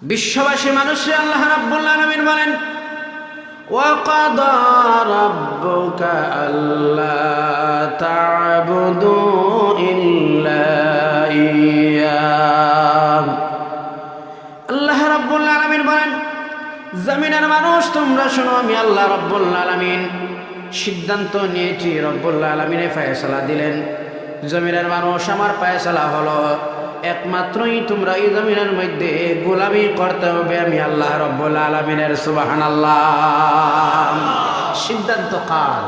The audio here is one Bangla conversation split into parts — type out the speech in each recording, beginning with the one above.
বিশ্ববাসী মানুষে আল্লাহ রাব্বুল আলামিন বলেন, ওয়াকাদা রাব্বুকা আল্লা তা'বুদু ইল্লা ইয়্যাহু। আল্লাহ রাব্বুল আলামিন বলেন, জমিনের মানুষ তোমরা শোনো, আমি আল্লাহ রাব্বুল আলামিন সিদ্ধান্ত নিয়েছি। রব্বুল আলামিনে ফয়সালা দিলেন, জমিনের মানুষ আমার ফয়সালা হলো একমাত্রই তোমরা এই জমিনের মধ্যে গোলামি করতে হবে আমি আল্লাহ রব্বুল আলামিনের। সুবহানাল্লাহ। সিদ্ধান্ত কার?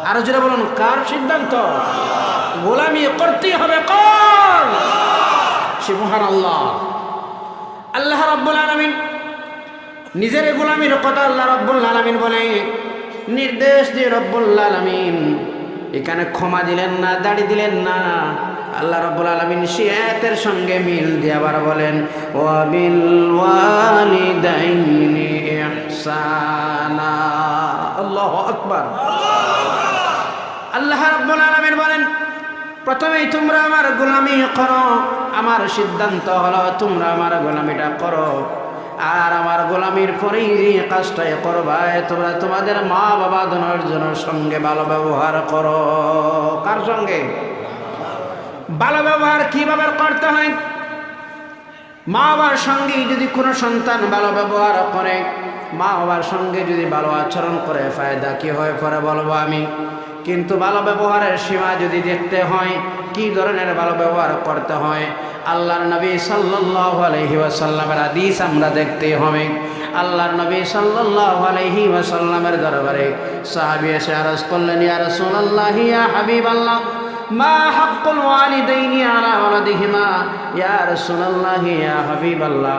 আরো জোরে বলুন, কার সিদ্ধান্ত? গোলামি করতে হবে কার? সুবহানাল্লাহ। আল্লাহ রব্বুল আলামিন নিজের গোলামির কথা আল্লাহ রব্বুল আলামিন বলে নির্দেশ দিয়ে রব্বুল আলামিন এখানে ক্ষমা দিলেন না, দাড়ি দিলেন না। আল্লাহ রাব্বুল আলামিন শিয়াতের সঙ্গে মিল দিয়ে আবার বলেন, ওয়া বিল ওয়ালিদাইনি ইহসানা। আল্লাহু আকবার। আল্লাহ রাব্বুল আলামিন বলেন, প্রথমেই তোমরা আমার গোলামি করো। আমার সিদ্ধান্ত হলো তোমরা আমার গোলামিটা করো, আর আমার গোলামির পরেই যে কাজটাই করবা তোমরা তোমাদের মা বাবা দুজনের সঙ্গে ভালো ব্যবহার করো। কার সঙ্গে? ভালো ব্যবহার কিভাবে করতে হয়? মা বাবার সঙ্গে যদি কোনো সন্তান ভালো ব্যবহার করে, মা বাবার সঙ্গে যদি ভালো আচরণ করে, ফায়দা কি হয় পরে বলবো আমি। কিন্তু ভালো ব্যবহারের সীমা যদি দেখতে হয়, কি ধরনের ভালো ব্যবহার করতে হয়, আল্লাহর নবী সাল্লাল্লাহু আলাইহি ওয়াসাল্লামের হাদিস আমরা দেখতে হবে। আল্লাহর নবী সাল্লাল্লাহু আলাইহি ওয়াসাল্লামের দরবারে সাহাবী এসে আরজ করলেন, ইয়া রাসূলুল্লাহ, ইয়া হাবিবাল্লাহ, মা হাক্কুল ওয়ালিদাইনি আলা ওয়ালাদিহিমা। ইয়া রাসূলুল্লাহ, ইয়া হাবিবাল্লাহ,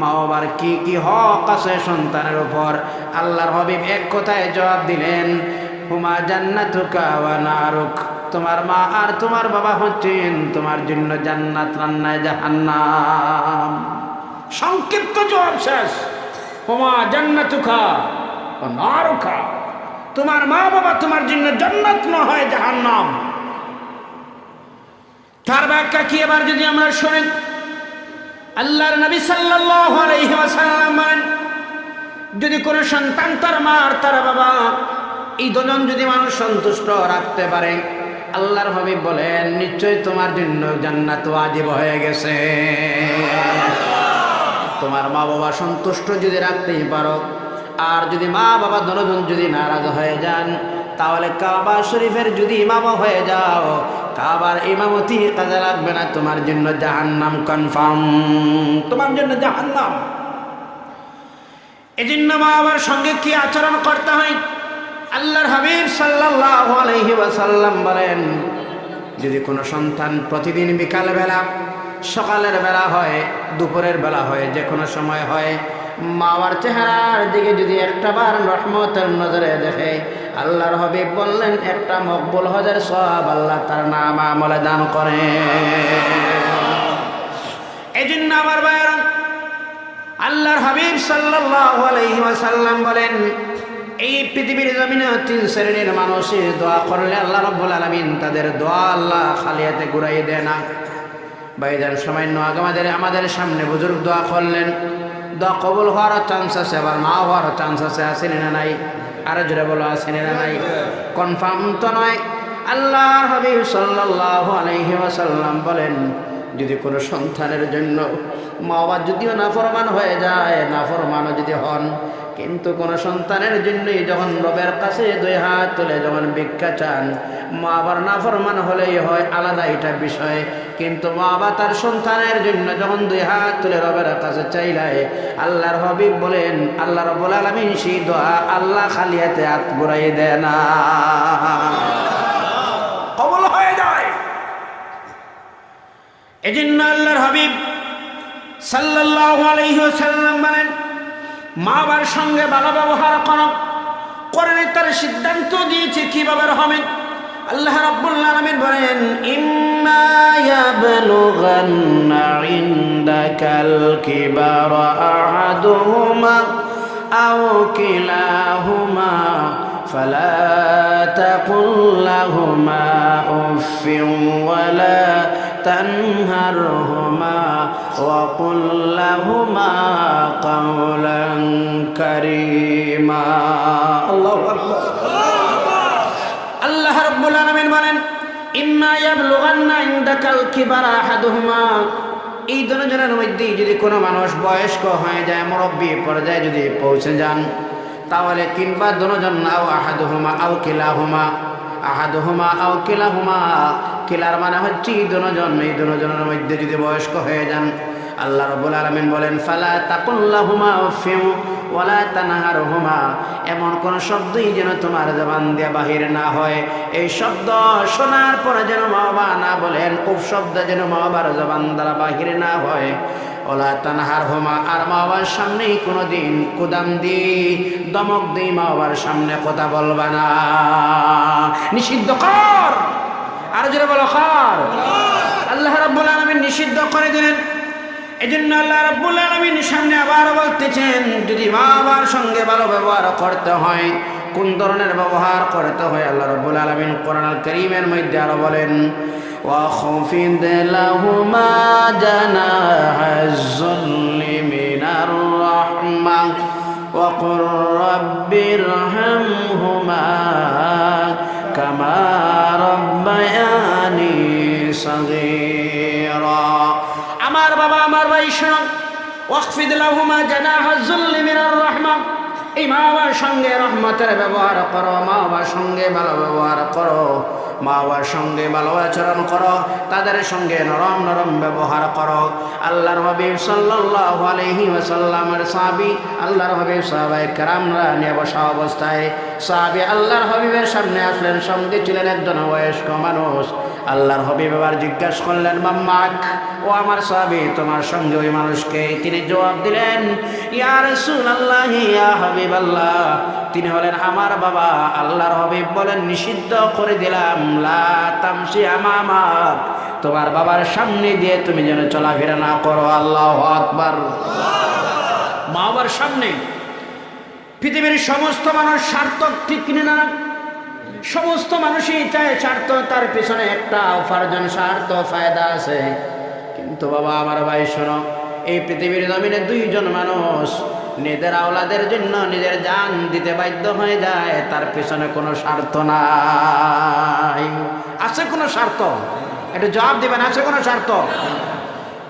মা বাবার কি কি হক আছে সন্তানের উপর? আল্লাহর হাবিব এক কথায় জবাব দিলেন, হুমা জান্নাতুকা ওয়া নারুক। তোমার মা আর তোমার বাবা হচ্ছেন তোমার জন্য জান্নাত রান্নায় জাহান্নাম। সংক্ষিপ্ত জবাব শেষ। হুমা জান্নাতুকা ওয়া নারুকা, তোমার মা বাবা তোমার জন্য জান্নাত না হয় জাহান্নাম। তার ব্যাখ্যা কি এবার যদি আমরা শুনি, আল্লাহর নবী সাল্লাল্লাহু আলাইহি ওয়াসাল্লাম বলেন, যদি কোনো সন্তান তার মা আর তার বাবা এই দুজন যদি মানুষ সন্তুষ্ট রাখতে পারে, আল্লাহর হাবিব বলেন নিশ্চয় তোমার জন্য জান্নাত ওয়াজিব হয়ে গেছে। তোমার মা বাবা সন্তুষ্ট যদি রাখতেই পারো, আর যদি মা বাবা দুজন যদি নারাজ হয়ে যান, তাহলে কাবা শরীফের যদি ইমাম হয়ে যাও, কাবার ইমামতি কাজে লাগবে না, তোমার জন্য জাহান্নাম কনফার্ম, তোমার জন্য জাহান্নাম। এজন্য মা বাবার সঙ্গে কি আচরণ করতে হয়? আল্লাহর হাবিব সাল্লাল্লাহু আলাইহি ওয়াসাল্লাম বলেন, যদি কোনো সন্তান প্রতিদিন বিকাল বেলা, সকালের বেলা হয়, দুপুরের বেলা হয়, যে কোনো সময় হয়, মা বাবার চেহারার দিকে যদি একটাবার রহমতের নজরে দেখে, আল্লাহর হাবিব বললেন একটা মকবুল হজের সওয়াব আল্লাহ তার নাম আমলে দান করে। এজন্য আমার ভাইরা, আল্লাহর হাবিব সাল্লাল্লাহু আলাইহি ওয়াসাল্লাম বলেন, এই পৃথিবীর জমিনে 3 শ্রেণীর মানুষের দোয়া করলে আল্লাহ রাব্বুল আলামিন তাদের দোয়া আল্লাহ খালিয়াতে ঘুরাই দেয় না। ভাইজান, সামান্য আমাদের সামনে বুজুর্গ দোয়া করলেন, দোয়া কবুল হওয়ার চান্স আছে, আবার না হওয়ার চান্স আছে, আছে না নাই? আরো জোরে বলো, আছে না নাই? কনফার্ম তো নয়। আল্লাহর হাবিব সাল্লাল্লাহু আলাইহি ওয়াসাল্লাম বলেন, যদি কোনো সন্তানের জন্য মা বাবা যদিও নাফরমান হয়ে যায়, নাফরমানও যদি হন, কিন্তু কোনো সন্তানের জন্যই যখন রবের কাছে 2 হাত তুলে যখন ভিক্ষা চান, মা বাবার নাফরমান হলেই হয় আলাদা এটা বিষয়, কিন্তু মা বাবা তার সন্তানের জন্য যখন 2 হাত তুলে রবের কাছে চাইলায়, আল্লাহর হাবিব বলেন আল্লাহ রাব্বুল আলামিন সেই দোয়া আল্লাহ খালিয়াতে হাত ঘুরাই দেয় না, কবুল হয়ে যায়। এজন্য আল্লাহর হাবিব সাল্লাল্লাহু আলাইহি ওয়াসাল্লাম বলেন, মা বাবার সঙ্গে ভালো ব্যবহার করো। কোরআনে তার সিদ্ধান্ত দিয়েছে কিভাবে হবে। আল্লাহ রাব্বুল আলামিন বলেন, ইম্মা ইয়াবলুগান্না ইনদাকাল কিবারা আহাদুহুমা আও কিলাহুমা ফালা তাকুল লাহুমা উফফিন ওয়ালা তানহারহুমা وقل لهما قولا كريما الله أكبر আল্লাহ রাব্বুল আলামিন বলেন ইম্মা ইয়াবলুগান্না ইনদাকাল কিবারা আহাদুহুমা এই দুজনের মধ্যে যদি কোনো মানুষ বয়স্ক হয়ে যায় মুরব্বী পর্যায়ে যদি পৌঁছে যান তাহলে কিংবা দুজন আও আহাদুহুমা আও কিলাহুমা আহাদুহুমা আও কিলাহুমা কিলার মানে হচ্ছে এই দুজনের মধ্যে যদি বয়স্ক হয়ে যান আল্লাহ রাব্বুল আলামিন বলেন ফালা তাকুল লাহুমা উফিউ ওয়ালা তানহারহুমা এমন কোন শব্দই যেন তোমার জবান দিয়ে বাহির না হয় এই শব্দ শোনার পরে যেন মা বাবা না বলেন উফ শব্দ যেন মা বাবার জবান দ্বারা বাহির না হয় ওয়ালা তানহারহুমা আর মা বাবার সামনেই কোনোদিন কুদাম দি দমক দি মা বাবার সামনে কথা বলবা না নিষিদ্ধ কর আর জোরে বলো কর আল্লাহ রাব্বুল আলামিন নিষিদ্ধ করে দিলেন এজন্য আল্লাহ রাব্বুল আলামিন সামনে আবার বলতেছেন যদি মা বাবার সঙ্গে ভালো ব্যবহার করতে হয় কোন ধরনের ব্যবহার করতে হয় আল্লাহ রাব্বুল আলামিন কোরআনুল কারীমের মধ্যে আরো বলেন ওয়াখফিদ লাহুমা জানাহাজ যুল্লি মিনার রাহমা ওয়াকুর রাব্বিরহামহুমা কামা রাব্বায়ানি সগীরা আমার বাবা আমার ভাই শোনো ওয়াকফিদ লাহুমা জানাহাজ যুল্লি মিনার রাহমা এই মা বাবার সঙ্গে রহমতের ব্যবহার করো মা বাবার সঙ্গে ভালো ব্যবহার করো মা বাবার সঙ্গে ভালো আচরণ করো তাদের সঙ্গে নরম নরম ব্যবহার করো আল্লাহর হাবিব সাল্লাল্লাহু আলাইহি ওয়াসাল্লামের সাহাবী আল্লাহর হাবিব সাহাবায়ে কেরামরা নিয়ে বসা অবস্থায় সাহাবী আল্লাহর হাবিবের সামনে আসলেন সঙ্গে ছিলেন একজন বয়স্ক মানুষ আল্লাহর হাবিব আবার জিজ্ঞাসা করলেন মাম্মাক ও আমার সাহাবী তোমার সঙ্গে ওই মানুষকে তিনি জবাব দিলেন ইয়া রাসূলুল্লাহ ইয়া হাবিবাল্লাহ তিনি হলেন আমার বাবা আল্লাহর হাবিব বলেন নিষিদ্ধ করে দিলাম লা তামশি আমামাক তোমার বাবার সামনে দিয়ে তুমি যেন চলাফেরা না করো আল্লাহু আকবার মা বাবার সামনে পৃথিবীর সমস্ত মানুষ সার্থক ঠিক কিনা না সমস্ত মানুষই চায় স্বার্থ তার পিছনে একটা উপার্জন স্বার্থ ফায়দা আছে কিন্তু বাবা আমার ভাই শোনো এই পৃথিবীর জমিনে দুইজন মানুষ নিজের আওলাদের জন্য নিজের জান দিতে বাধ্য হয়ে যায় তার পিছনে কোনো স্বার্থ নাই আছে কোনো স্বার্থ একটু জবাব দিবেন আছে কোনো স্বার্থ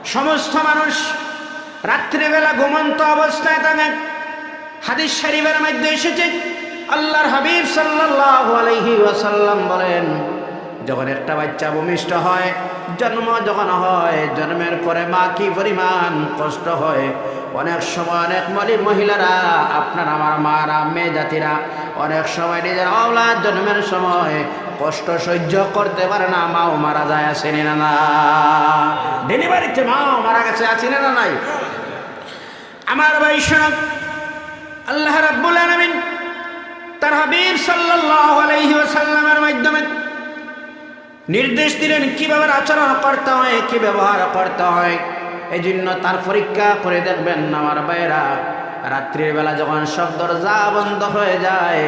সমস্ত মানুষ রাত্রিবেলা ঘুমন্ত অবস্থায় থাকে হাদিস শরীফের মধ্যে এসেছে আল্লাহর হাবিব সাল্লাল্লাহু আলাইহি ওয়াসাল্লাম বলেন যখন একটা বাচ্চা ভূমিষ্ঠ হয় জন্ম যখন হয় জন্মের পরে মা কি পরিমাণ কষ্ট হয় অনেক সময় অনেক মহিলারা আপনার আমার মারা মেয়ে জাতিরা অনেক সময় নিজের আওলাদ জন্মের সময় কষ্ট সহ্য করতে পারে না মাও মারা যায় আসেনি না ডেলিভারিতে মাও মারা গেছে আসেনি না নাই আমার ভাই শোনো আল্লাহ রাব্বুল আলামিন তার হাবিব সাল্লাল্লাহু আলাইহি ওয়াসাল্লামের মাধ্যমে নির্দেশ দিলেন কিভাবে আচরণ করতে হয় কি ব্যবহার করতে হয় এই জন্য তার পরীক্ষা করে দেখবেন আমার ভাইরা রাত্রির বেলা যখন সব দরজা বন্ধ হয়ে যায়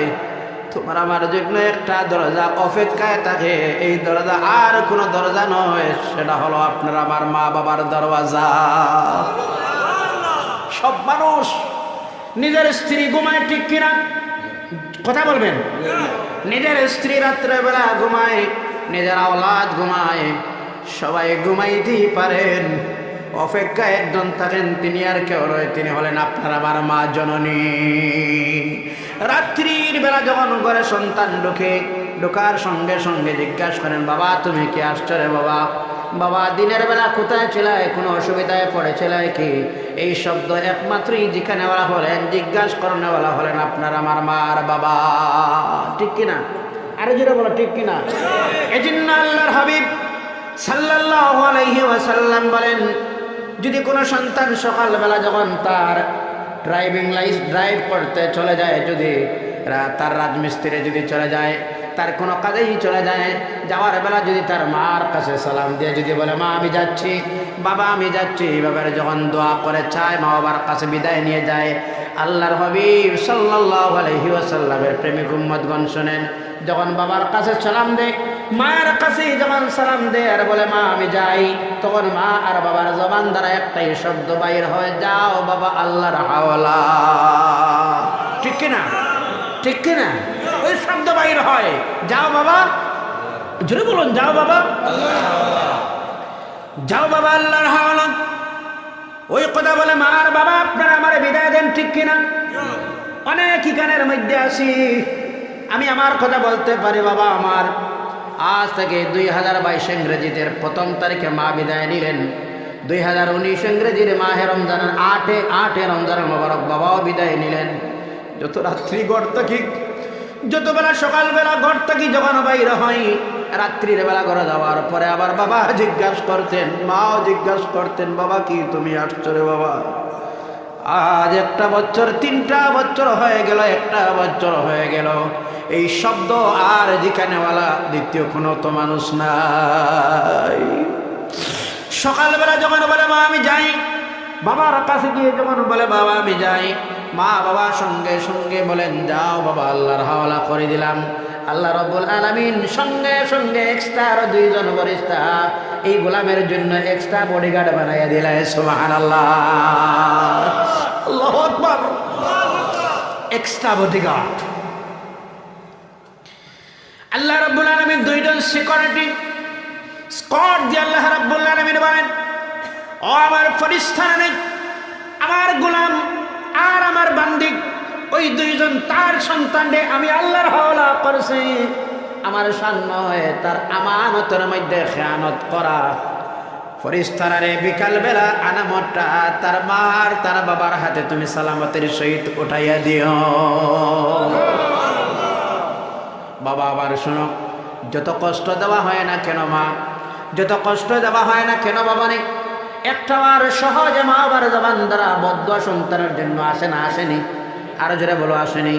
তোমার আমার জন্য একটা দরজা অপেক্ষায় থাকে এই দরজা আর কোনো দরজা নয় সেটা হলো আপনার আমার মা বাবার দরওয়াজা সব মানুষ নিজের স্ত্রী ঘুমায় ঠিক কিনা কথা বলবেন নিজের স্ত্রী রাত্রেবেলা ঘুমায় নিজের আওলাদ ঘুমায় সবাই ঘুমাইতেই পারেন অপেক্ষায় একজন থাকেন তিনি আর কেউ নয় তিনি হলেন আপনার আমার মা জননী রাত্রির বেলা যখন ঘরে সন্তান ঢোকার সঙ্গে সঙ্গে জিজ্ঞাসা করেন বাবা তুমি কি আসছো রে বাবা বাবা দিনের বেলা কোথায় ছিলায় কোনো অসুবিধায় পড়েছিলায় কি এই শব্দ একমাত্রই যেখানে বলা হলেন জিজ্ঞাসা করনে বলা হলেন আপনার আমার মা আর বাবা ঠিক কিনা আরে জোরে বলো ঠিক কিনা এজন্য আল্লাহর হাবিব সাল্লাল্লাহু আলাইহি ওয়াসাল্লাম বলেন যদি কোনো সন্তান সকালবেলা যখন তার ড্রাইভ করতে চলে যায় যদি তার রাজমিস্ত্রি যদি চলে যায় তার কোনো কাজেই চলে যায় যাওয়ার বেলা যদি তার মার কাছে সালাম দিয়ে যদি বলে মা আমি যাচ্ছি বাবা আমি যাচ্ছি এইভাবে যখন দোয়া করে চায় মা বাবার কাছে বিদায় নিয়ে যায় আল্লাহর হাবিব সাল্লাল্লাহু আলাইহি ওয়াসাল্লামের প্রেমিক উম্মতগণ শোনেন যখন বাবার কাছে সালাম দেয় মায়ের কাছে যখন সালাম দেয় আর বলে মা আমি যাই, তখন মা আর বাবার জবান দ্বারা একটাই শব্দ বাইর হয়, যাও বাবা আল্লাহর হাওলা। ঠিক কিনা? ঠিক কিনা? ওই শব্দ বাইর হয়, যাও বাবা, জোরে বলুন, যাও বাবা, যাও বাবা আল্লাহর হাওলা। ওই কথা বলে মা আর বাবা আপনারা আমার বিদায় দেন। ঠিক কিনা? অনেক গানের মধ্যে আসি, আমি আমার কথা বলতে পারি বাবা আমার আজ থেকে 2022 ইংরেজিতে 1 তারিখে মা বিদায় নিলেন। 2019 ইংরেজির মাহে রমজানের 8 রমজানের মোবারক বাবাও বিদায় নিলেন। যত রাত্রি গড় থাকি, যত বেলা সকালবেলা ঘর থাকি যখন বাইরে হয়, রাত্রির বেলা ঘরে যাওয়ার পরে আবার বাবা জিজ্ঞাসা করতেন, মাও জিজ্ঞাসা করতেন, বাবা কি তুমি আসছো রে বাবা? আজ 1 বছর 3টা বছর হয়ে গেল, 1টা বছর হয়ে গেল, এই শব্দ আর যেখানেওয়ালা দ্বিতীয় কোনো তো মানুষ নাই। সকালবেলা যখন বলে মা আমি যাই, বাবার কাছে গিয়ে যখন বলে বাবা আমি যাই, মা বাবা সঙ্গে সঙ্গে বলেন যাও বাবা আল্লাহর হাওলা করে দিলাম। আল্লাহ রাব্বুল আলামিন সঙ্গে সঙ্গে এক্সট্রা 2 জন ফেরেশতা এই গোলামের জন্য এক্সট্রা বডিগার্ড বানাইয়া দিলেন। সুবহানাল্লাহ, আল্লাহু আকবার। এক্সট্রা বডিগার্ড আল্লাহ রাব্বুল আলামিন 2 জন সিকিউরিটি স্কোয়াড দিয়ে আল্লাহ রাব্বুল আলামিন বলেন, ও আমার ফেরেশতারা নেই, আমার গোলাম আর আমার বান্দি ওই 2 জন তার সন্তানরে আমি আল্লাহর হাওলা করেছি। আমার শান নয় তার আমানতের মধ্যে খেয়ানত করা। ফেরেশতারা রে বিকালবেলা আনামতটা তার মার তার বাবার হাতে তুমি সালামতের সহিত উঠাইয়া দিও। বাবা আবার শোনো, যত কষ্ট দেওয়া হয় না কেন মা, যত কষ্ট দেওয়া হয় না কেন বাবা নেই, একটা আর সহজে মা বাবার জবান দ্বারা বদুয়া সন্তানের জন্য আসে না? আসেনি? আরো জোরে বলো, আসেনি?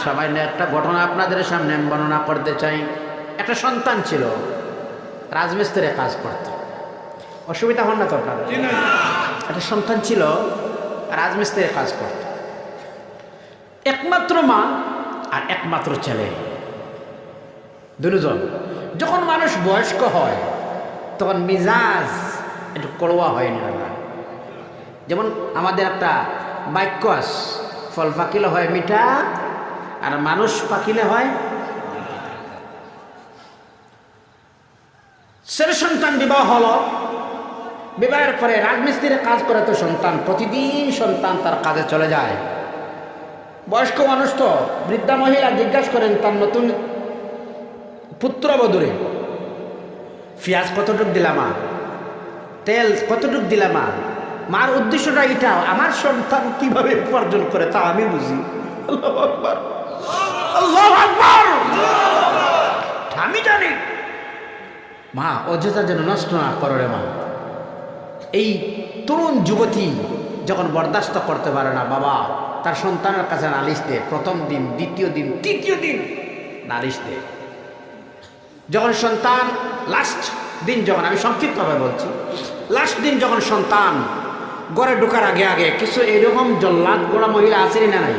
সবাই একটা ঘটনা আপনাদের সামনে বর্ণনা করতে চাই। একটা সন্তান ছিল, রাজমিস্ত্রির কাজ করত। অসুবিধা হন না তো আপনার? একটা সন্তান ছিল, রাজমিস্ত্রির কাজ করত। একমাত্র মা আর একমাত্র ছেলে, দুজন। যখন মানুষ বয়স্ক হয় তখন মিজাজ একটু কড়ুয়া হয় না। যেমন আমাদের একটা বাক্য আছে, ফল পাকিলে হয় মিঠা আর মানুষ পাকিলে হয়। ছেলে সন্তান বিবাহ হলো, বিবাহের পরে রাজমিস্ত্রির কাজ করে তো সন্তান, প্রতিদিন সন্তান তার কাজে চলে যায়। বয়স্ক মানুষ তো, বৃদ্ধা মহিলা জিজ্ঞাসা করেন তার নতুন পুত্রবধূরে, পেঁয়াজ কতটুক দিলামা, তেল কতটুক দিলামা। মার উদ্দেশ্যটা এটা, আমার সন্তান কিভাবে উপার্জন করে তা আমি বুঝি। আল্লাহু আকবার, আল্লাহু আকবার। আমি জানি মা অযথা যেন নষ্ট না করো রে মা। এই তরুণ যুবতী যখন বরদাস্ত করতে পারে না, বাবা তার সন্তানের কাছে নালিশ দেয়। 1ম দিন, 2য় দিন, 3য় দিন নালিশ দেয়। যখন সন্তান লাস্ট দিন, যখন আমি সংক্ষিপ্তভাবে বলছি, লাস্ট দিন যখন সন্তান ঘরে ঢোকার আগে আগে কিছু এরকম জল্লাদ গোড়া মহিলা আছে না নাই,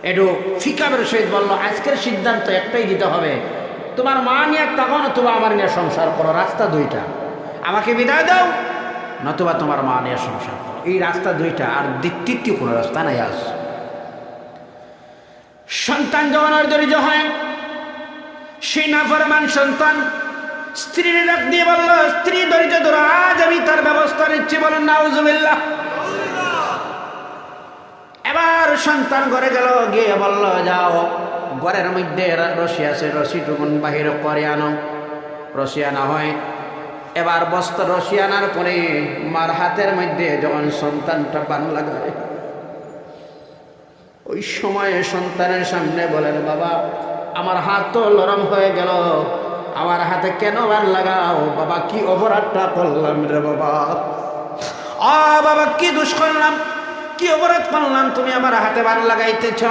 একটু ফিকাবের সহিত বললো, আজকের সিদ্ধান্ত একটাই দিতে হবে, তোমার মা নিয়ে তখন নতুবা আমার নিয়ে সংসার করো, রাস্তা 2টা, আমাকে বিদায় দাও নতুবা তোমার মা নিয়ে সংসার করো। এই রাস্তা 2টা, আর তৃতীয় কোনো রাস্তা নাই। আস সন্তান যখন অধৈর্য হয়, সেই নাফরমান সন্তান স্ত্রীর ডাক দিয়ে বলল, স্ত্রী ধৈর্য ধরো, আজ আমি তার ব্যবস্থা নিচ্ছি। বলেন নাউজুবিল্লাহ। এবার সন্তান ঘরে গেল, গিয়ে বলল, যাও ঘরের মধ্যে রশি আছে, রশিটুকুন বাহির করে আনো। রশি আনা হয়। এবার বস্তা রশি আনার পরে মার হাতের মধ্যে যখন সন্তানটা বান লাগায়, ওই সময়ে সন্তানের সামনে বলেন, বাবা আমার হাত তো নরম হয়ে গেল, আমার হাতে কেন বান লাগাও? বাবা কি অপরাধটা করলাম রে বাবা? বাবা কি দোষ করলাম, কি অপরাধ করলাম, তুমি আমার হাতে বান লাগাইতেছ?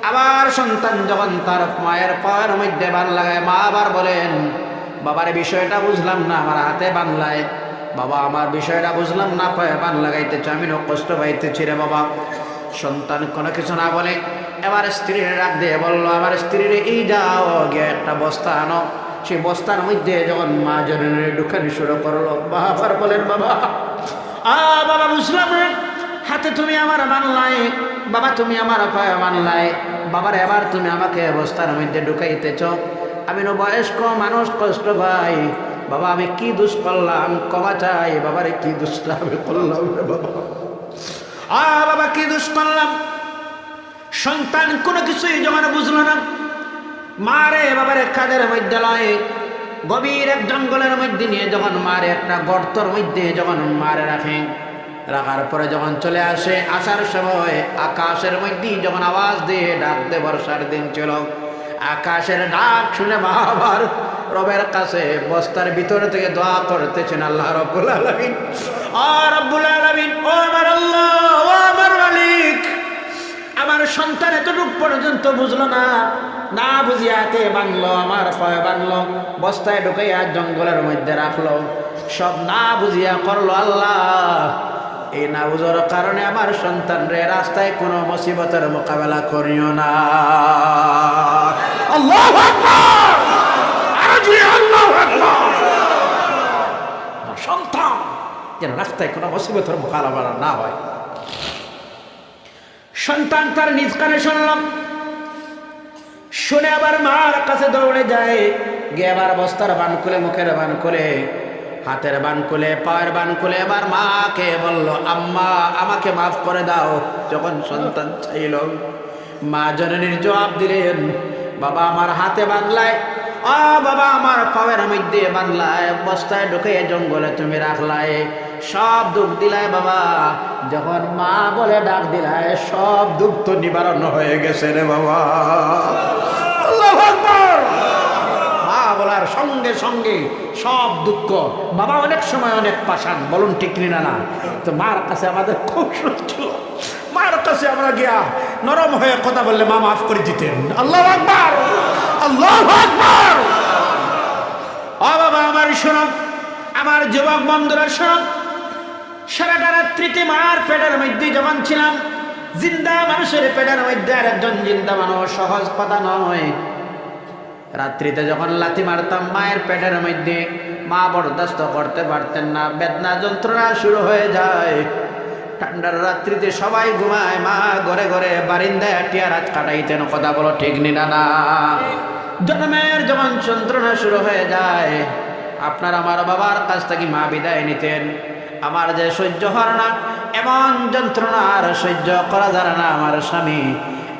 আবার সন্তান যখন তার মায়ের পায়ের মধ্যে বান লাগায়, মা আবার বলেন, বাবার বিষয়টা বুঝলাম না, আমার হাতে বান লাগায়। বাবা আমার বিষয়টা বুঝলাম না, পায়ে বান লাগাইতেছ, আমি কষ্ট পাইতেছি রে বাবা। সন্তান কোনো কিছু না বলে এবার স্ত্রীর ডাক দিয়ে বললো, আমার স্ত্রীর এই যাও গিয়ে একটা বস্তা আনো, সেই বস্তার মধ্যে যখন মা জননীর ঢুকানি শুরু করলো, বাবার বলেন বাবা বাবা বুঝলাম হাতে তুমি আমার বানলাই, বাবা তুমি আমার পায়ে বানলাই, বাবার এবার তুমি আমাকে বস্তার মধ্যে ঢুকাইতেছ, আমি বয়স্ক মানুষ কষ্ট পাই, বাবা আমি কি দোষ করলাম ক্ষমা চাই, বাবারে কি দোষ আমি করলাম রে বাবা, বাবা কি দোষ করলাম। সন্তান কোনো কিছুই যখন বুঝলো না, মারে বাবারে কাদের মধ্যে লয় গভীর এক জঙ্গলের মধ্যে নিয়ে যখন মারে একটা গর্তর মধ্যে যখন মারে রাখে, রাখার পরে যখন চলে আসে, আসার সময় আকাশের মধ্যে যখন আওয়াজ দিয়ে ডাক দে, বর্ষার দিন ছিল, আকাশের ডাক শুনে বাবার রবের কাছে বস্তার ভিতর থেকে দোয়া করতেছেন, আল্লাহ রব্বুল আলামিন, ও রব্বুল আলামিন, ও আমার আল্লাহ, ও আমার মালিক, আমার সন্তান এতটুক পর্যন্ত বুঝলো না, না বুঝিয়াকে বানলো, আমার পায়ে বানলো, বস্তায় ঢুকাইয়া জঙ্গলের মধ্যে রাখলো, সব না বুঝিয়া করলো। আল্লাহ এই না বুঝার কারণে আমার সন্তান রে রাস্তায় কোনো মুসিবতের মোকাবেলা করিও না। আল্লাহু আকবার, আরো জোরে আল্লাহু আকবার। সন্তান যেন রাস্তায় কোনো মুসিবতের মোকাবেলা না হয়। সন্তান তার নিজ কানে শুনলাম, শুনে আবার মার কাছে দৌড়ে যায়, গিয়ে আবার বস্তার বান খুলে, মুখের বান খুলে, হাতের বান খুলে, পায়ের বান খুলে এবার মাকে বলল, আম্মা আমাকে মাফ করে দাও। যখন সন্তান চাইল, মা জননীর জবাব দিলেন, বাবা আমার হাতে বাঁধলায়, বাবা আমার পায়ের মধ্যে বাঁধলায়, বস্তায় ঢুকে জঙ্গলে তুমি রাখলায়, সব দুঃখ দিলায় বাবা। যখন মা বলে ডাক দিলায়, সব দুঃখ তো নিবারণ হয়ে গেছে রে বাবা। আল্লাহু আকবার। মা বলার সঙ্গে সঙ্গে সব দুঃখ, বাবা অনেক সময় অনেক পাষাণ, বলুন ঠিক না না? তো মার কাছে আমাদের খুব সহ্য, মার কাছে আমরা গিয়া নরম হয়ে কথা বললে মা মাফ করে দিতেন। আল্লাহু আকবার, আল্লাহু আকবার। ও বাবা আমার শোনো, আমার যুবক বন্ধুরা শোনো, সারাটা রাত্রিতে মার পেটের মধ্যে যখন ছিলাম, জিন্দা মানুষের পেটের মধ্যে আর একজন জিন্দা মানুষ সহজ কথা নয়। রাত্রিতে যখন লাথি মারতাম মায়ের পেটের মধ্যে, মা বরদাস্ত করতে পারতেন না, বেদনা যন্ত্রণা শুরু হয়ে যায়। ঠান্ডার রাত্রিতে সবাই ঘুমায়, মা ঘরে ঘরে বারিন্দায় আটিয়া রাত কাটাইতেন। কথা বলো ঠিক না না? জন্মের যখন যন্ত্রণা শুরু হয়ে যায়, আপনার আমার বাবার কাছ থেকে মা বিদায় নিতেন। আমার যে সহ্য হয় না, এমন যন্ত্রণা আর সহ্য করা যায় না আমার স্বামী,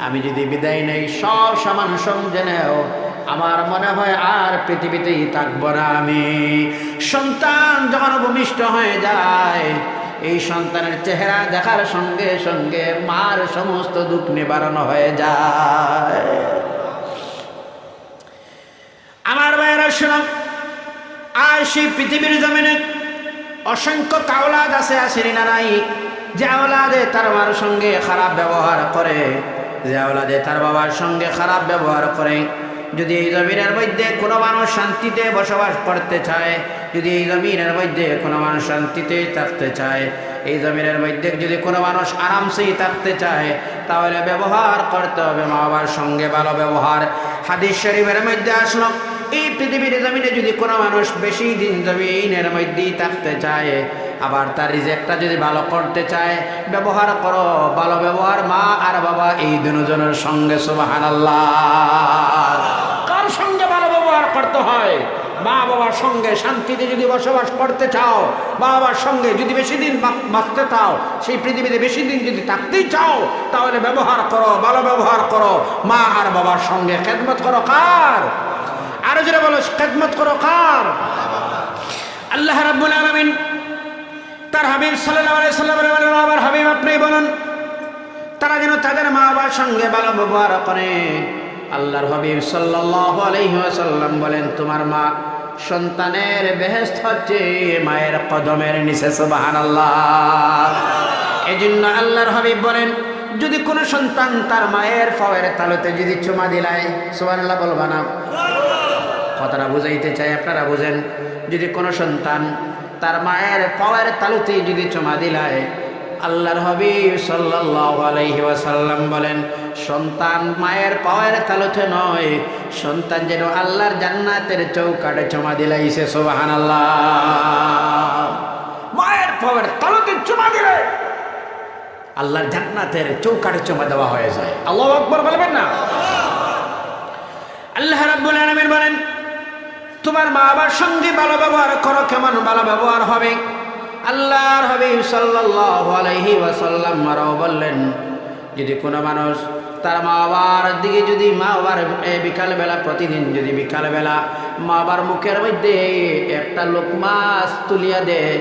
আমি যদি বিদায় নেই সব সমান জেনেও আমার মনে হয় আর পৃথিবীতেই থাকবো না আমি। সন্তান যখন ভূমিষ্ঠ হয়ে যায়, এই সন্তানের চেহারা দেখার সঙ্গে সঙ্গে মার সমস্ত দুঃখ নিবারণ হয়ে যায়। আমার ভাইয়েরা শুনো, আর সেই পৃথিবীর জমিনে অসংখ্য কাওলাদ আছে, আসেনি না নাই, যে আওলাদে তার মার সঙ্গে খারাপ ব্যবহার করে, যে আওলাদে তার বাবার সঙ্গে খারাপ ব্যবহার করে। যদি এই জমিনের মধ্যে কোনো মানুষ শান্তিতে বসবাস করতে চায়, যদি এই জমিনের মধ্যে কোনো মানুষ শান্তিতে থাকতে চায়, এই জমিনের মধ্যে যদি কোনো মানুষ আরামসেই থাকতে চায়, তাহলে ব্যবহার করতে হবে মা বাবার সঙ্গে ভালো ব্যবহার। হাদিস শরীফের মধ্যে আসলো, এই পৃথিবীর জমিনে যদি কোনো মানুষ বেশি দিন জমিনের মধ্যেই থাকতে চায়, আবার তার রিজেক্টটা যদি ভালো করতে চায়, ব্যবহার করো ভালো ব্যবহার মা আর বাবা এই দুজনের সঙ্গে। সুবহানাল্লাহ। কার সঙ্গে ভালো ব্যবহার করতে হয়? মা বাবার সঙ্গে শান্তিতে যদি বসবাস করতে চাও, মা বাবার সঙ্গে যদি বেশি দিন বাঁচতে চাও, সেই পৃথিবীতে বেশি দিন যদি থাকতেই চাও, তাহলে ব্যবহার করো ভালো ব্যবহার করো মা আর বাবার সঙ্গে। খেদমত করো কার? আরো যারা বলো খেদমত করো কার? আল্লাহ রাব্বুল আলামিন তার হাবিব সাল্লাল্লাহু আলাইহি সাল্লামের বাবার হাবিব আপনি বলুন, তারা যেন তাদের মা বাবার সঙ্গে ভালো ব্যবহার করে। আল্লাহর হাবিব সাল্লাল্লাহু আলাইহি ওয়াসাল্লাম বলেন, তোমার মা সন্তানের বেহেশত হচ্ছে মায়ের কদমের নিচে। সুবহানাল্লাহ। এজন্য আল্লাহর হাবিব বলেন, যদি কোনো সন্তান তার মায়ের পায়ের তালুতে যদি চুমা দিলায়, সুবহানাল্লাহ বলবা না? কথাটা বুঝাইতে চাই, আপনারা বুঝেন। যদি কোনো সন্তান তার মায়ের পায়ের তালুতে যদি চুমা দিলায়, আল্লাহর হাবিব সাল্লাল্লাহু আলাইহি ওয়াসাল্লাম বলেন, সন্তান মায়ের পায়ের তালুতে নয়, সন্তান যেন আল্লাহর জান্নাতের চৌকাঠে চুমা দিলাইছে। সুবহানাল্লাহ। মায়ের পায়ের তালুতে চুমা দিলে আল্লাহর জান্নাতের চৌকাঠে চুমা দেওয়া হয়ে যায়। আল্লাহু আকবার বলবেন না? আল্লাহ রাব্বুল আলামিন বলেন, তোমার মা বাবার সঙ্গে ভালো ব্যবহার করো। কেমন ভালো ব্যবহার হবে? আল্লাহর হাবিব সাল্লাল্লাহু আলাইহি ওয়াসাল্লাম আরও বললেন, যদি কোনো মানুষ তার মা বাবার দিকে যদি মা বাবার বিকালবেলা প্রতিদিন যদি বিকালবেলা মা বাবার মুখের মধ্যে একটা লোকমা তুলিয়া দেয়,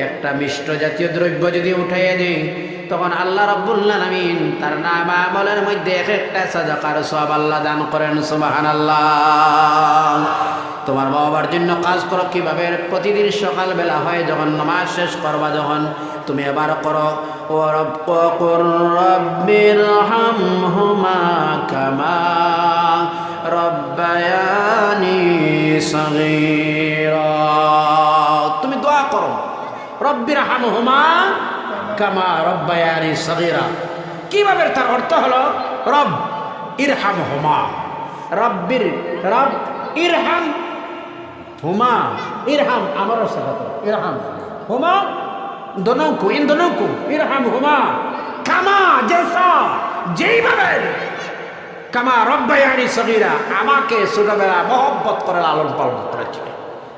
একটা মিষ্ট জাতীয় দ্রব্য যদি উঠাইয়া দেয়, তখন আল্লাহ রাব্বুল আলামিন তার নাম আমলের মধ্যে একটা সাদাকার সওয়াব আল্লাহ দান করেন। সুবহানাল্লাহ। তোমার মা বাবার জন্য কাজ করো। কিভাবে? প্রতিদিন সকালবেলা হয় যখন নামাজ শেষ করবা, যখন তুমি এবার করো, ও রব্বুকুর রব্বিরহামহুমা কামা রব্বায়ানি সগীরা। তুমি দোয়া করো, রব্বিরহামহুমা কামা রব্বায়ানি সগীরা। কিভাবে? তার অর্থ হলো রব ইরহামহুমা, রব্বির রব ইরহাম হুমা, ইরহাম আমার সাথে ইরহাম হুমা दोनों को, इन दोनों को इरहम हुमा কামা, জैसा যেইভাবে কামা রব্বায়ানি সগীরা আমাকে ছোটবেলা মহব্বত করে লালন পালন করেছিল।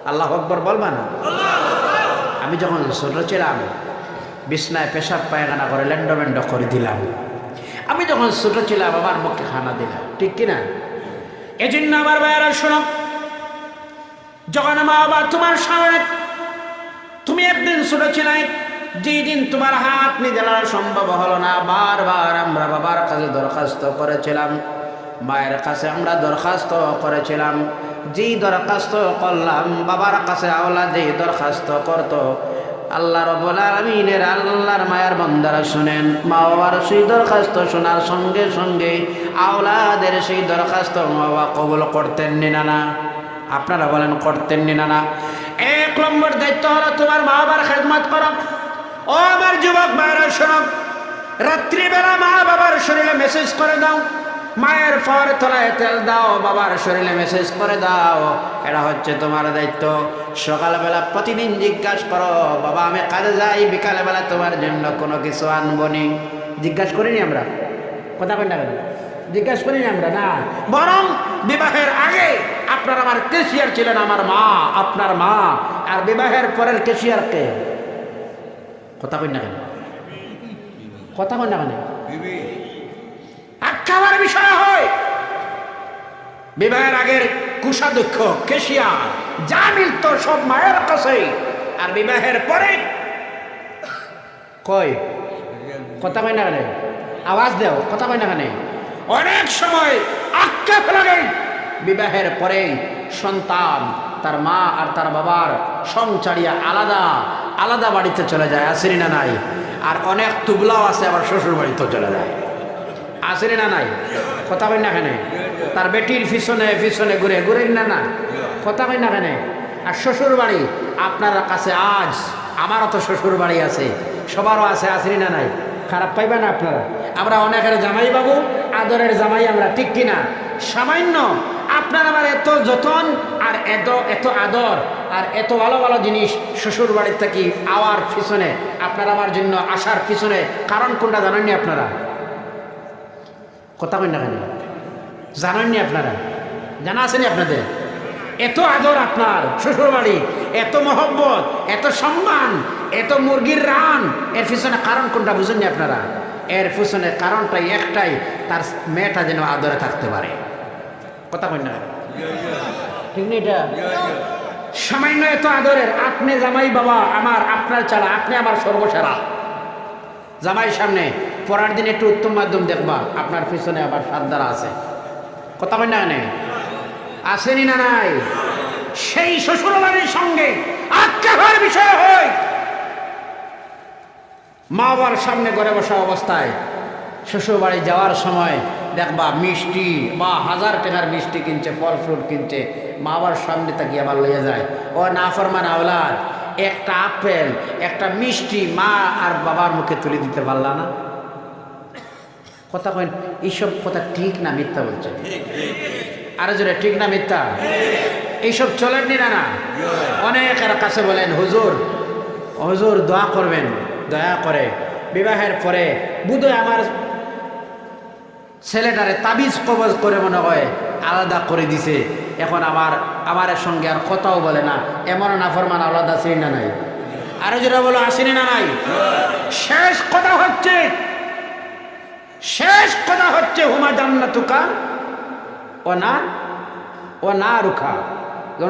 আল্লাহু আকবার বলবা না? আমি যখন ছোট ছিলাম বিছনায় পেশাব পায়খানা করে ল্যান্ডমেন্ড করে দিলাম। আমি যখন ছোট ছিলাম আমার মুখে খানা দিলাম, ঠিক কিনা? এজন্য আমার ভাইয়েরা শোনো, যখন মা বাবা তোমার সামনে, তুমি একদিন ছোট ছিলে, যেই দিন তোমার হাত নিজে নাড়া সম্ভব হলো না, বারবার আমরা বাবার কাছে দরখাস্ত করেছিলাম, মায়ের কাছে আমরা দরখাস্ত করেছিলাম। যেই দরখাস্ত করলাম বাবার কাছে আওলা যেই দরখাস্ত করতো, আল্লাহ রাব্বুল আলামিনের আল্লাহর মায়ার বান্দারা শুনেন, মা বাবার সেই দরখাস্ত শোনার সঙ্গে সঙ্গে আওলাদের সেই দরখাস্ত মা বাবা কবুল করতেন না না? আপনারা বলেন করতেন না না? এক নম্বর দায়িত্ব হলো তোমার মা বাবার খেদমত করা। ও আমার যুবক ভাইরা শোনো, রাত্রিবেলা মা বাবার শরীরে মেসেজ করে দাও, মায়ের ফর তলায় তেল দাও, বাবার শরীরে মেসেজ করে দাও। এটা হচ্ছে তোমার দায়িত্ব। সকালবেলা প্রতিদিন জিজ্ঞাসা করো, বাবা আমি কাজে যাই, বিকালবেলা তোমার জন্য কোনো কিছু আনবনি। জিজ্ঞাসা করিনি আমরা? কথা কই না? জিজ্ঞাসা করিনি আমরা? না, বরং বিবাহের আগে আপনার আমার কেশিয়ার ছিলেন আমার মা, আপনার মা। আর বিবাহের পরের কেশিয়ার কে? কথা কই না কেন? কথা কই না কেন? আখ্যাবার বিষয় হয় বিবাহের আগের কুষাধ্যক্ষ, কেশিয়ার যা মিলত সব মায়ের কাছে, আর বিবাহের পরে কই? কথা কই না কেন? আওয়াজ দেও, কথা কই না কেন? অনেক সময় আক্ষেপ লাগে বিবাহের পরে সন্তান তার মা আর তার বাবার সংসারিয়া আলাদা আলাদা বাড়িতে চলে যায়, আসেনি না নাই? আর অনেক তুবলাও আছে আবার শ্বশুর বাড়িতে চলে যায়, আসেনি না নাই? কথা কই না কেন? তার বেটির পিছনে পিছনে ঘুরে ঘুরে না না? কথা কই না কেন? আর শ্বশুর বাড়ি আপনার কাছে আজ আমারও তো শ্বশুর বাড়ি আছে, সবারও আছে, আসেনি না নাই? খারাপ পাইবে না আপনারা? আমরা অনেকের জামাই বাবু, আদরের জামাই আমরা, ঠিক কিনা? সামান্য আপনার আমার এত যতন আর এত এত আদর আর এত ভালো ভালো জিনিস শ্বশুর বাড়ির থেকে আওয়ার পিছনে, আপনার আমার জন্য আসার পিছনে কারণ কোনটা জানেননি আপনারা? কথা কই না কেন? জানেননি আপনারা? জানা আছেনি আপনাদের? এত আদর আপনার শ্বশুর বাড়ি, এত মহব্বত, এত সম্মান, এত মুরগির রান, এর পিছনে কারণ কোনটা বুঝেননি আপনারা? এর পিছনে কারণটাই একটাই, তার মেয়েটা যেন আদরে থাকতে পারে। কথা কই না? ঠিক নেই? এটা সামান্য এত আদরের। আপনি জামাই বাবা আমার, আপনার চালা, আপনি আমার সর্বসেরা। জামাই সামনে পড়ার দিন একটু উত্তম মাধ্যম দেখবা, আপনার পিছনে আবার সাদ্দারা আছে। কথা কই না? আসেনি না নাই? সেই শ্বশুরবাড়ির সঙ্গে আক্ষেপের বিষয় হয় মা বাবার সামনে ঘরে বসা অবস্থায় শ্বশুরবাড়ি যাওয়ার সময় দেখবা মিষ্টি বা 1000 টাকার মিষ্টি কিনছে, ফল ফ্রুট কিনছে, মা বাবার সামনে তাকিয়ে আবার লইয়া যায়। ও নাফরমান আওলাদ, একটা আপেল একটা মিষ্টি মা আর বাবার মুখে তুলে দিতে পারলা না? কথা কইন, এইসব কথা ঠিক না মিথ্যা বলছেন? আরো জোরে ঠিক না মিথ্যা? এইসব চলেননি না? না, অনেকের কাছে বলেন হুজুর হুজুর দোয়া করবেন, দয়া করে বিবাহের পরে বুধহয় আমার ছেলেটারে তাবিজ কবজ করে মনে হয় আলাদা করে দিছে, এখন আমার সঙ্গে আর কথাও বলে না, এমন নাফরমান আলাদা ছিল না নাই? আরো যেটা বলো আসেনি না নাই? শেষ কথা হচ্ছে হুমা জান্নাতুকা ও না রুখা।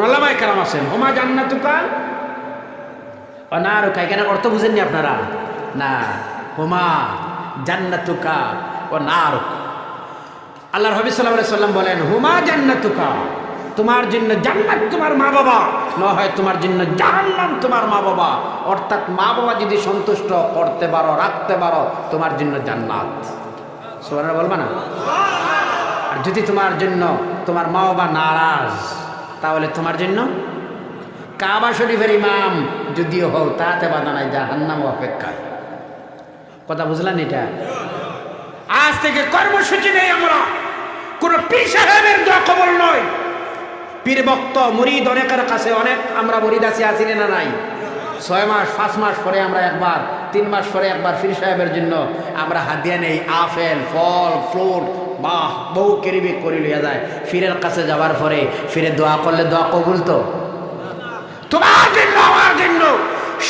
ওলামায়ে কেরাম আছেন, হুমা জান্নাতুকা ও না রুখা, এখানে অর্থ বুঝেননি আপনারা? না, হুমা জান্নাতুকা ও না রুখা। আল্লাহর হাবিব সাল্লাল্লাহু আলাইহি সাল্লাম বলেন হুমা জান্নাতুকা, তোমার জন্য জান্নাত তোমার মা বাবা, না হয় তোমার জন্য জাহান্নাম তোমার মা বাবা। অর্থাৎ মা বাবা যদি সন্তুষ্ট করতে পারো, রাখতে পারো, তোমার জন্য জান্নাত। সুবহানাল্লাহ বলবা না? আর যদি তোমার জন্য তোমার মা বাবা নারাজ, তাহলে তোমার জন্য কাবা শরীফের ইমাম যদিও হও তাতে বাধা নাই, জাহান্নাম অপেক্ষায়। কথা বুঝলেন? এটা আজ থেকে কর্মসূচি নেই, আমরা কোন পীর সাহেবের দোয়া কবুল নয়। পীর ভক্ত মুরিদ অনেকের কাছে অনেক আমরা মুরিদ আছি না নাই? 6 মাস 5 মাস পরে আমরা একবার, 3 মাস পরে একবার পীর সাহেবের জন্য আমরা হাদিয়া নেই, আপেল ফল ফ্রুট বাহ বহু কেরিবে করে লিয়া যায়। পীরের কাছে যাওয়ার পরে ফিরে দোয়া করলে দোয়া কবুল তো? তোমার জন্য আমার জন্য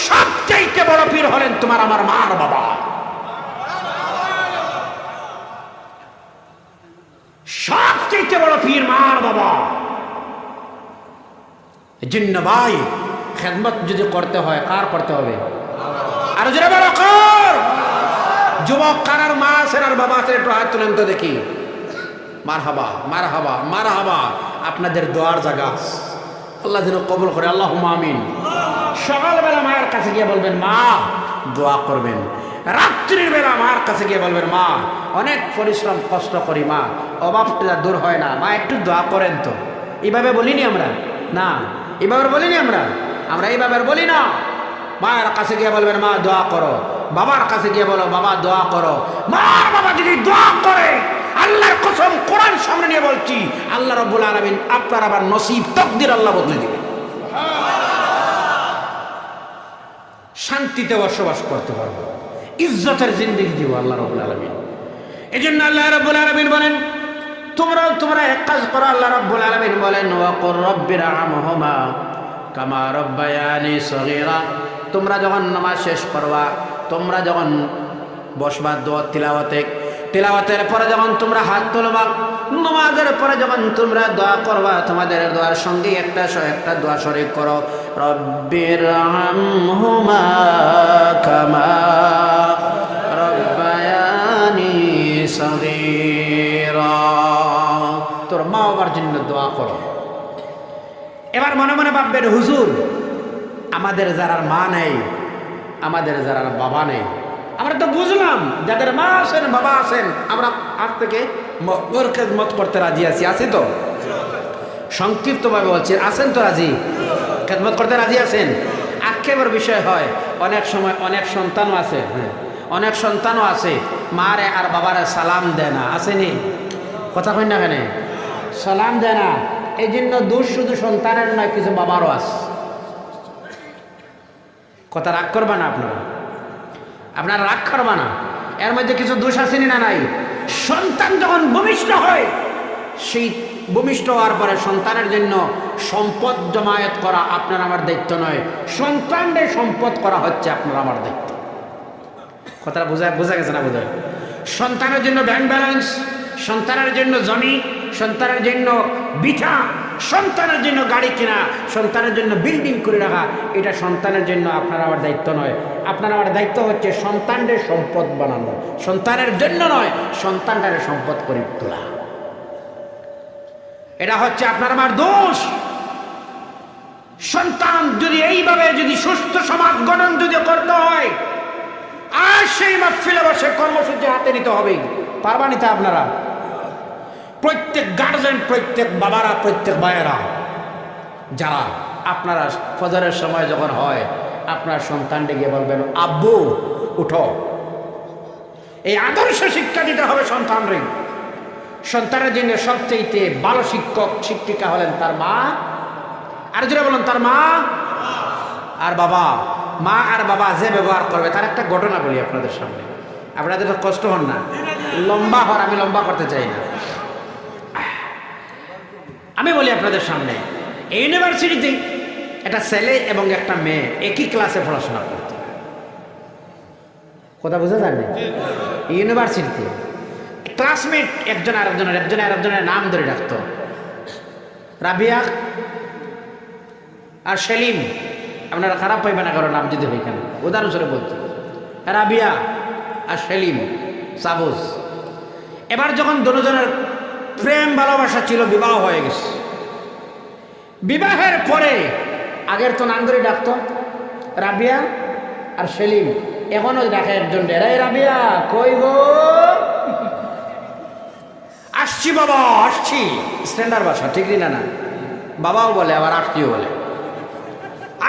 সবচেয়ে বড় পীর হলেন তোমার আমার মার বাবা। সবচেয়ে বড় পীর মার বাবা। জিন্ন ভাই, খেদমত যদি করতে হয় কার করতে হবে? আর যারা বড় কর যুবক কারার মা আছেন আর বাবা আছেন, একটু হাত তুলেন তো দেখি। মারহাবা মারহাবা মারহাবা, আপনাদের দোয়ার জায়গা আল্লাহ যেন কবুল করে, আল্লাহুম্মা আমিন। সকালবেলা মায়ের কাছে গিয়ে বলবেন মা দোয়া করবেন, রাত্রির বেলা মার কাছে গিয়ে বলবেন মা অনেক পরিশ্রম কষ্ট করি মা, অভাবটা দূর হয় না মা, একটু দোয়া করেন তো। এইভাবে বলিনি আমরা? না, এইভাবে বলিনি আমরা এইভাবে বলি না। মায়ের কাছে গিয়ে বলবেন মা দোয়া করো, বাবার কাছে গিয়ে বলো বাবা দোয়া করো। মা বাবা যদি দোয়া করে, আল্লাহর কসম কোরআন সামনে নিয়ে বলছি, আল্লাহ রাব্বুল আলামিন আপনার আবার নসিব তাকদীর আল্লাহ বদলে দিবে, শান্তিতে বসবাস করতে পারবো, ইজ্জতের জিন্দেগি দিব আল্লাহ রাব্বুল আলামিন। এজন্য আল্লাহ রাব্বুল আলামিন বলেন তোমরা এক কাজ করো। আল্লাহ রাব্বুল আলামিন বলেন ওয়া কুর রাব্বিরহামহুমা কামা রাব্বায়ানি সগীরা। তোমরা যখন নামাজ শেষ করবা, তোমরা যখন বসবা দোয়া তিলাওয়াতের পরে যখন তোমরা হাত তুলবা, নামাজের পরে যখন তোমরা দোয়া করবা, তোমাদের দোয়ার সঙ্গে একটা দোয়া শরীক করো, রব্বিরহামহুমা কামা রাব্বায়ানি সগীরা। তোর মা বাবার জন্য দোয়া করো। এবার মনে মনে ভাববেন হুজুর আমাদের যারা মা নেই, আমাদের যারা বাবা নেই, আমরা তো বুঝলাম যাদের মা আছেন বাবা আছেন, আমরা আজ থেকে খেদমত করতে রাজি আছি তো? সংক্ষিপ্তভাবে বলছি, আছেন তো রাজি? খেদমত করতে রাজি আছেন? আক্ষেপের বিষয় হয় অনেক সময় অনেক সন্তানও আছে, অনেক সন্তানও আছে মারে আর বাবারে সালাম দেয় না, আসেনি? কথা কই না কেন? সালাম দেয় না। এই জন্য দোষ শুধু সন্তানের নয়, কিছু বাবারও আছে। কথা রাগ করবা না আপনারা রাগ করবা না, এর মধ্যে কিছু দোষ আসেনি না নাই? সন্তান যখন ভূমিষ্ঠ হয়, সেই ভূমিষ্ঠ হওয়ার পরে সন্তানের জন্য সম্পদ জমায়েত করা আপনার আমার দায়িত্ব নয়, সন্তানদের সম্পদ করা হচ্ছে আপনার আমার দায়িত্ব। কথাটা বোঝা গেছে না? বোঝা। সন্তানের জন্য ব্যাংক ব্যালেন্স, সন্তানের জন্য জমি, সন্তানের জন্য বিঠা, সন্তানের জন্য গাড়ি কেনা, সন্তানের জন্য বিল্ডিং করে রাখা, এটা সন্তানের জন্য আপনার আমার দায়িত্ব নয়। আপনার আমার দায়িত্ব হচ্ছে সন্তানদের সম্পদ বানানো, সন্তানের জন্য নয়, সন্তানদের সম্পদ করে তোলা। এটা হচ্ছে আপনার আমার দোষ। সন্তান যদি এইভাবে যদি সুস্থ সমাজ গঠন যদি করতে হয়, আর সেই মাহফিলে বসে কর্মসূচি হাতে নিতে হবে। পারবা নিতে আপনারা? প্রত্যেক গার্জেন, প্রত্যেক বাবারা, প্রত্যেক ভাইয়েরা যারা আপনারা ফজরের সময় যখন হয় আপনার সন্তানকে গিয়ে বলবেন, আব্বু উঠো। এই আদর্শ শিক্ষা দিতে হবে সন্তানরে। সন্তানের জন্য সবচেয়ে ভালো শিক্ষক শিক্ষিকা হলেন তার মা, আর যেটা বলেন তার মা আর বাবা। মা আর বাবা যে ব্যবহার করবে, তার একটা ঘটনা বলি আপনাদের সামনে, আপনাদের তো কষ্ট হন না, লম্বা হন, আমি লম্বা করতে চাই না। আমি বলি আপনাদের সামনে, এই ইউনিভার্সিটিতে একটা ছেলে এবং একটা মেয়ে একই ক্লাসে পড়াশোনা করত। কথা বুঝা যায়নি? ইউনিভার্সিটিতে ক্লাসমেট একজন আরেকজনের নাম ধরে ডাকতো। রাবিয়া আর সেলিম, আপনারা খারাপ পাইবেন না কারো নাম যদি ওইখানে, উদাহরণস্বরূপ বলছি, রাবিয়া আর সেলিম সাবুজ। এবার যখন দুজনের প্রেম ভালোবাসা ছিল, বিবাহ হয়ে গেছে। বিবাহের পরে আগের তো নাম ধরে ডাকতো রাবিয়া আর সেলিম, এখনো ডাকে একজন, রে রাবিয়া কই গো? আসছি বাবা আসছি, স্ট্যান্ডার্ড ভাষা, ঠিক না? না, বাবাও বলে আবার আসছিও বলে,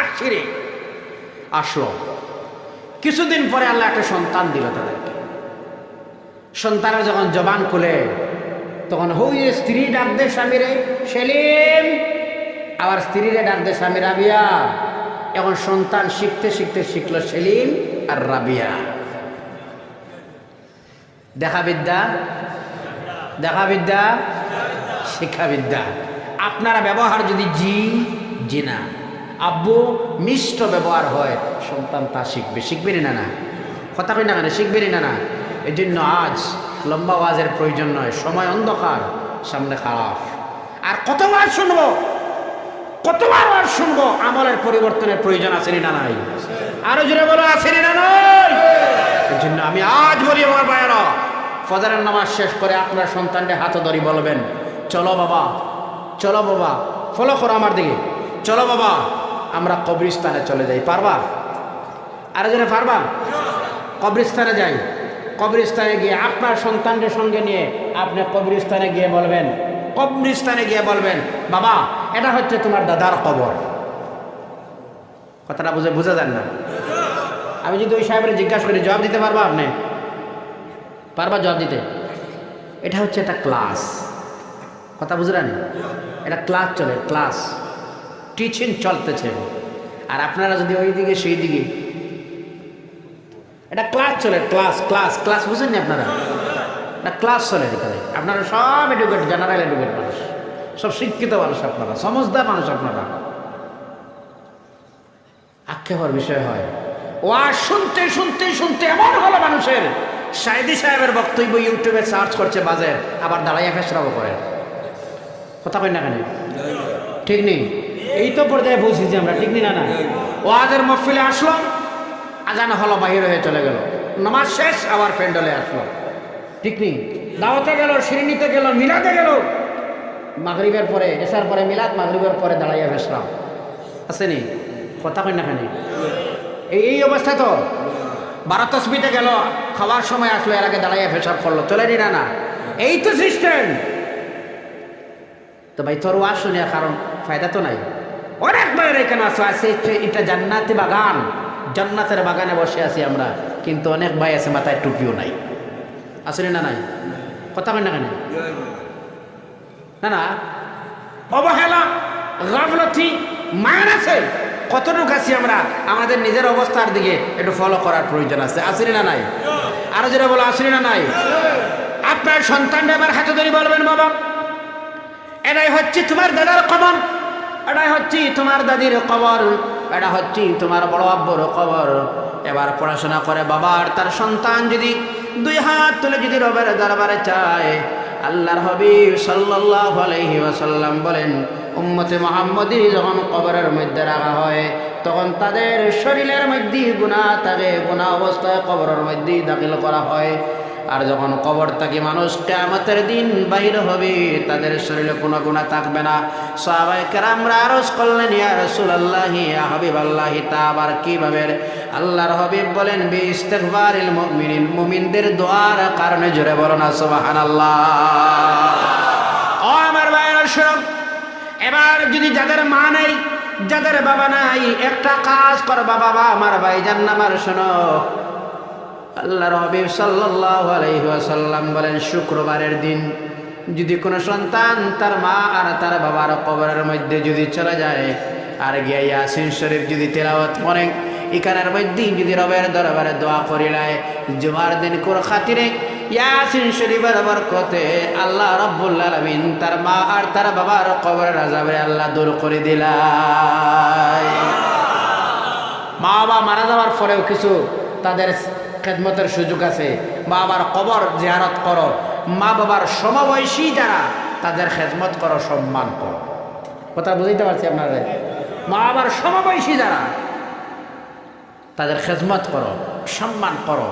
আসছি রে। আসলো। কিছুদিন পরে আল্লাহ একটা সন্তান দিল তাদেরকে। সন্তানের যখন জবান খুলে, তখন হইয়ে স্ত্রী ডাক দে স্বামীরে সেলিম, আবার স্ত্রীরে ডাক দে স্বামী রাবিয়া। এখন সন্তান শিখতে শিখতে শিখলো সেলিম আর রাবিয়া। দেখাবিদ্যা, দেখাবিদ্যা, শিক্ষাবিদ্যা। আপনারা ব্যবহার যদি জি না, আব্বু মিষ্ট ব্যবহার হয়, সন্তান তা শিখবে। শিখবেনি না? না কথা কই না কেন? শিখবেনি না? না। এই জন্য আজ লম্বা ওয়াজের প্রয়োজন নয়, সময় অন্ধকার, সামনে খারাপ। আর কতবার শুনবো, কতবার ওয়াজ শুনবো, আমলের পরিবর্তনের প্রয়োজন আছে না? নাই? আরো জোরে বলো, আছে না? নাই? এই জন্য আমি আজ বলি আমার ভাইয়েরা, ফজরের নামাজ শেষ করে আপনার সন্তানকে হাতে ধরি, বলবেন, চলো বাবা, চলো বাবা, ফলো করো আমার দিকে, চলো বাবা আমরা কবরস্থানে চলে যাই। পারবা? আরো জনে পারবা? কবরস্থানে যাই। কবরস্থানে গিয়ে আপনার সন্তানদের সঙ্গে নিয়ে আপনি কবরস্থানে গিয়ে বলবেন, কবরস্থানে গিয়ে বলবেন, বাবা এটা হচ্ছে তোমার দাদার কবর। কথাটা বোঝা যান না? আমি যদি ওই সাহেবের জিজ্ঞাসা করি, জবাব দিতে পারবা? আপনি পারবা জবাব দিতে? এটা হচ্ছে একটা ক্লাস। কথা বুঝলেন? এটা ক্লাস চলে, ক্লাস টিচিং চলতেছে। আর আপনারা যদি ওই দিকে সেই দিকে, এটা ক্লাস চলে, ক্লাস ক্লাস ক্লাস, বুঝেননি আপনারা? এটা ক্লাস চলে এখানে। আপনারা সব এডুকেট, জেনারেল এডুকেট মানুষ, সব শিক্ষিত মানুষ, আপনারা সমঝদার মানুষ। আপনারা আক্ষেপের বিষয় হয়, ওয়াজ শুনতে শুনতে শুনতে এমন হলো মানুষের, সাইদি সাহেবের বক্তব্য ইউটিউবে সার্চ করছে বাজের, আবার দাঁড়াইয়া ফেসরাও করেন। কথা কই না কেন? ঠিক নেই? এই তো পর্যায়ে পৌঁছেছি আমরা, ঠিক না? না, ওয়াজের মহফিলে আসলো, আজান হলো, বাহির হয়ে চলে গেল, নামাজ শেষ, আবার প্যান্ডেলে আসলো, ঠিক নেই? দাওয়াতে গেল, শিরিনিতে গেল, মিলাদে গেল, মাগরিবের পরে, এসার পরে মিলাদ, মাগরিবের পরে দাঁড়াইয়া ফেসরাম, আসেনি? কথা কই না কেন? এই অবস্থা তো। 12 তসবিতে গেল, খাওয়ার সময় আসলো, এর আগে দাঁড়াইয়া ফেসাব করলো, চলেনি? না না, এই তো সিস্টেম। তো ভাই তোর ওয়াজ শুনে কারণ ফায়দা তো নাই। অনেক বাইরে এখানে আছে, এটা জান্নাতি বাগান, জান্নাতের বাগানে বসে আছি আমরা, কিন্তু অনেক ভাই আছে মাথায় টুপিও নাই, আসলে না? নাই? কথা কই না কেন? না না, অবহেলা, গাফলতি, মান আছে। কতটুকু আছি আমরা, আমাদের নিজের অবস্থার দিকে একটু ফলো করার প্রয়োজন আছে, আসলে না? নাই? আরো যারা বলো, আসলে না? নাই? আপনার সন্তানরা এবার হাতে ধরে বলবেন, বাবা এটাই হচ্ছে তোমার দাদার কবর, এটাই হচ্ছে তোমার দাদির কবর, এটা হচ্ছে তোমার বড় আব্বুর কবর। এবার পড়াশোনা করে বাবার, তার সন্তান যদি 2 হাত তুলে যদি রবের দরবারে চায়, আল্লাহর হাবিব সাল্লাল্লাহু আলাইহি ওয়াসাল্লাম বলেন, উম্মতে মুহাম্মদী যখন কবরের মধ্যে রাখা হয়, তখন তাদের শরীরের মধ্যে গুনাহ থাকে, গুনাহ অবস্থায় কবরের মধ্যে দাখিল করা হয়। আর যখন কবর থেকে মানুষ কিয়ামতের দিন বাইর হবে, তাদের শরীরে কোনো গুনাহ থাকবে না। সাহাবায়ে কেরামরা আরজ করলেন, ইয়া রাসূলুল্লাহ, ইয়া হাবিবাল্লাহ, তা আবার কিভাবে? আল্লাহর হাবিব বলেন, বিইস্তিগফারিল মুমিনিন, মুমিনদের দোয়ার কারণে। জোরে বলো না সুবহানাল্লাহ। ও আমার ভাইরা শুনুন, এবার যদি যাদের মা নেই, যাদের বাবা নাই একটা কাজ করবা বাবা আমার ভাইজান আমার শোনো, আল্লাহর হাবিব সাল্লাল্লাহু আলাইহি ওয়াসাল্লাম বলেন শুক্রবারের দিন যদি কোনো সন্তান তার মা আর তার বাবার কবরের মধ্যে যদি চলে যায় আর গিয়া ইয়াসিন শরীফ যদি তেলাওয়াত করেন, এখানের মধ্যে যদি রবের দরবারে দোয়া করিলায় জুমার দিন কোর খাতিরে ইয়াসিন শরীফের বরকতে আল্লাহ রাব্বুল আলামিন তার মা আর তার বাবার কবরের আযাবে আল্লাহ দূর করে দিলায়। মা বাবা মারা যাওয়ার পরেও কিছু তাদের খেদমতের সুযোগ আছে। মা বাবার কবর জিয়ারত করো, মা বাবার সমবয়সী যারা তাদের খেদমত করো, সম্মান করো। কথা বুঝতে পারছি আপনারা? মা বাবার সমবয়সী যারা তাদের খেদমত করো, সম্মান করো।